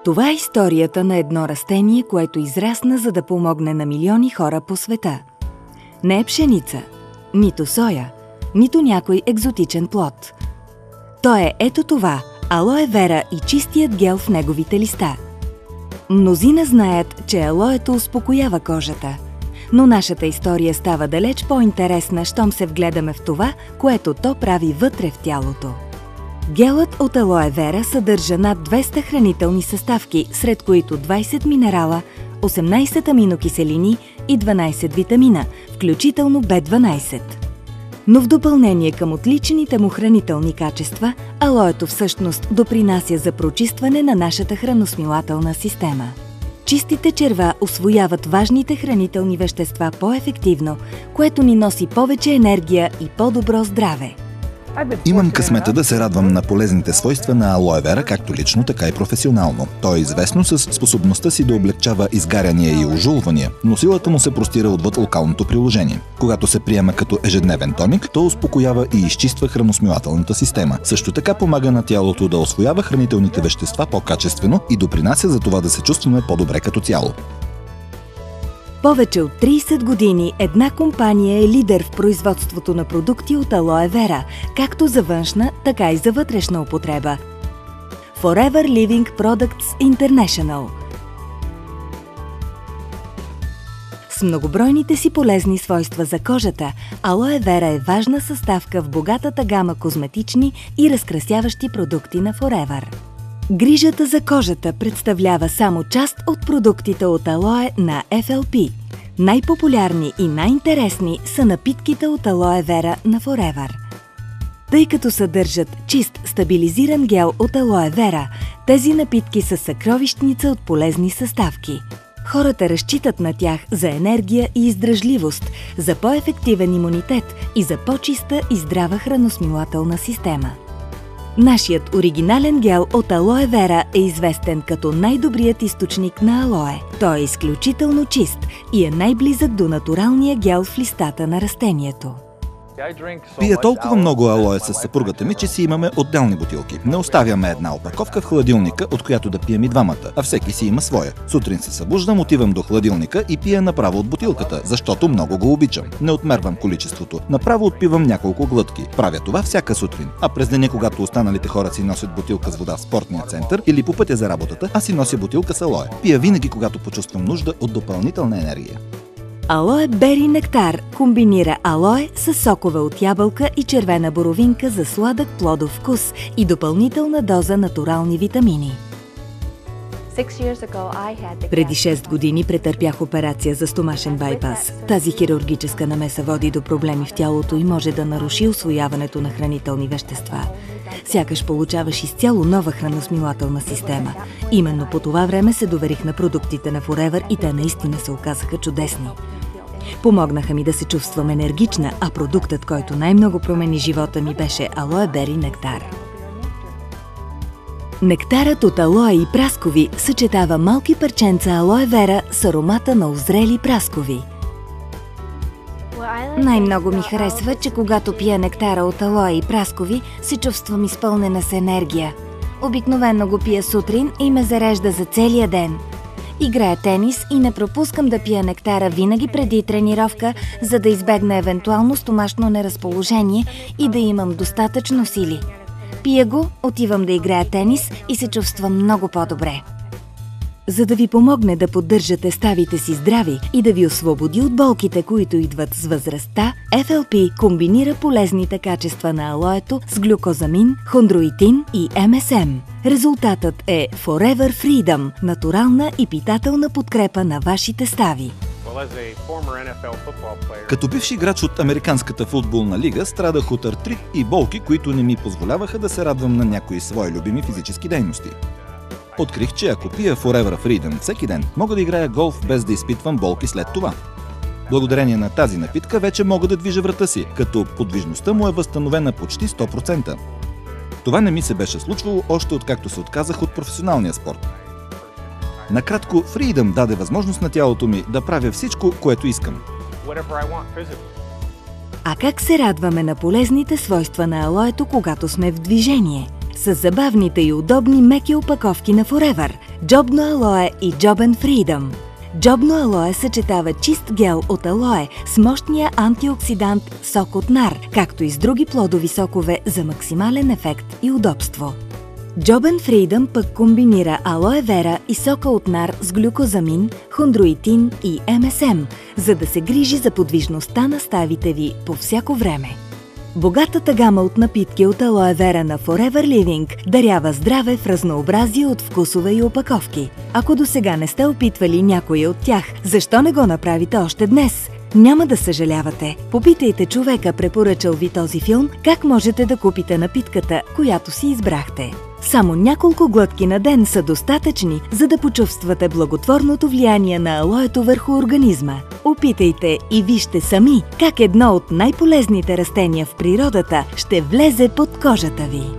Това е историята на едно растение, което израсна, за да помогне на милиони хора по света. Не е пшеница, нито соя, нито някой екзотичен плод. То е ето това – алоe вера и чистият гел в неговите листа. Мнозина знаят, че алоето успокоява кожата. Но нашата история става далеч по-интересна, щом се вгледаме в това, което то прави вътре в тялото. Гелът от алоe вера съдържа над 200 хранителни съставки, сред които 20 минерала, 18 аминокиселини и 12 витамина, включително B12. Но в допълнение към отличните му хранителни качества, алоето всъщност допринася за прочистване на нашата храносмилателна система. Чистите черва усвояват важните хранителни вещества по-ефективно, което ни носи повече енергия и по-добро здраве. Имам късмета да се радвам на полезните свойства на алоe вера, както лично, така и професионално. То е известно с способността си да облегчава изгаряния и ожулвания, но силата му се простира отвъд локалното приложение. Когато се приема като ежедневен тоник, то успокоява и изчиства храносмилателната система. Също така помага на тялото да усвоява хранителните вещества по-качествено и допринася за това да се чувстваме по-добре като цяло. Повече от 30 години една компания е лидер в производството на продукти от алоe вера, както за външна, така и за вътрешна употреба. Forever Living Products International. С многобройните си полезни свойства за кожата, алоe вера е важна съставка в богатата гама козметични и разкрасяващи продукти на Forever. Грижата за кожата представлява само част от продуктите от алоe на FLP. Най-популярни и най-интересни са напитките от алоe вера на Forever. Тъй като съдържат чист, стабилизиран гел от алоe вера, тези напитки са съкровищница от полезни съставки. Хората разчитат на тях за енергия и издръжливост, за по-ефективен имунитет и за по-чиста и здрава храносмилателна система. Нашият оригинален гел от алоe вера е известен като най-добрият източник на алоe. Той е изключително чист и е най-близък до натуралния гел в листата на растението. Пия толкова много алоe с съпругата ми, че си имаме отделни бутилки. Не оставяме една опаковка в хладилника, от която да пием и двамата, а всеки си има своя. Сутрин се събуждам, отивам до хладилника и пия направо от бутилката, защото много го обичам. Не отмервам количеството. Направо отпивам няколко глътки. Правя това всяка сутрин. А през деня, когато останалите хора си носят бутилка с вода в спортния център или по пътя за работата, аз си нося бутилка с алоe. Пия винаги, когато почувствам нужда от допълнителна енергия. Алоe Бери Нектар комбинира алоe с сокове от ябълка и червена боровинка за сладък плодов вкус и допълнителна доза натурални витамини. Преди 6 години претърпях операция за стомашен байпас. Тази хирургическа намеса води до проблеми в тялото и може да наруши усвояването на хранителни вещества. Сякаш получаваш изцяло нова храносмилателна система. Именно по това време се доверих на продуктите на Forever и те наистина се оказаха чудесни. Помогнаха ми да се чувствам енергична, а продуктът, който най-много промени живота ми, беше алоe бери нектар. Нектарът от алоe и праскови съчетава малки парченца алоe вера с аромата на озрели праскови. Най-много ми харесва, че когато пия нектара от алоe и праскови, се чувствам изпълнена с енергия. Обикновено го пия сутрин и ме зарежда за целия ден. Играя тенис и не пропускам да пия нектара винаги преди тренировка, за да избегна евентуално стомашно неразположение и да имам достатъчно сили. Пия го, отивам да играя тенис и се чувствам много по-добре. За да ви помогне да поддържате ставите си здрави и да ви освободи от болките, които идват с възрастта, FLP комбинира полезните качества на алоето с глюкозамин, хондроитин и МСМ. Резултатът е Forever Freedom – натурална и питателна подкрепа на вашите стави. Като бивш играч от Американската футболна лига, страдах от артрит и болки, които не ми позволяваха да се радвам на някои свои любими физически дейности. Открих, че ако пия Forever Freedom всеки ден, мога да играя голф без да изпитвам болки след това. Благодарение на тази напитка вече мога да движа врата си, като подвижността му е възстановена почти 100%. Това не ми се беше случвало още откакто се отказах от професионалния спорт. Накратко, Freedom даде възможност на тялото ми да правя всичко, което искам. А как се радваме на полезните свойства на алоето, когато сме в движение? с забавните и удобни меки опаковки на Forever, Джобно алое и Джобен Freedom. Джобно алое съчетава чист гел от алое с мощния антиоксидант сок от нар, както и с други плодови сокове за максимален ефект и удобство. Джобен Freedom пък комбинира алое вера и сока от нар с глюкозамин, хондроитин и МСМ, за да се грижи за подвижността на ставите ви по всяко време. Богатата гама от напитки от алое вера на Forever Living дарява здраве в разнообразие от вкусове и опаковки. Ако досега не сте опитвали някоя от тях, защо не го направите още днес? Няма да съжалявате. Попитайте човека, препоръчал ви този филм, как можете да купите напитката, която си избрахте. Само няколко глътки на ден са достатъчни, за да почувствате благотворното влияние на алоето върху организма. Опитайте и вижте сами как едно от най-полезните растения в природата ще влезе под кожата ви.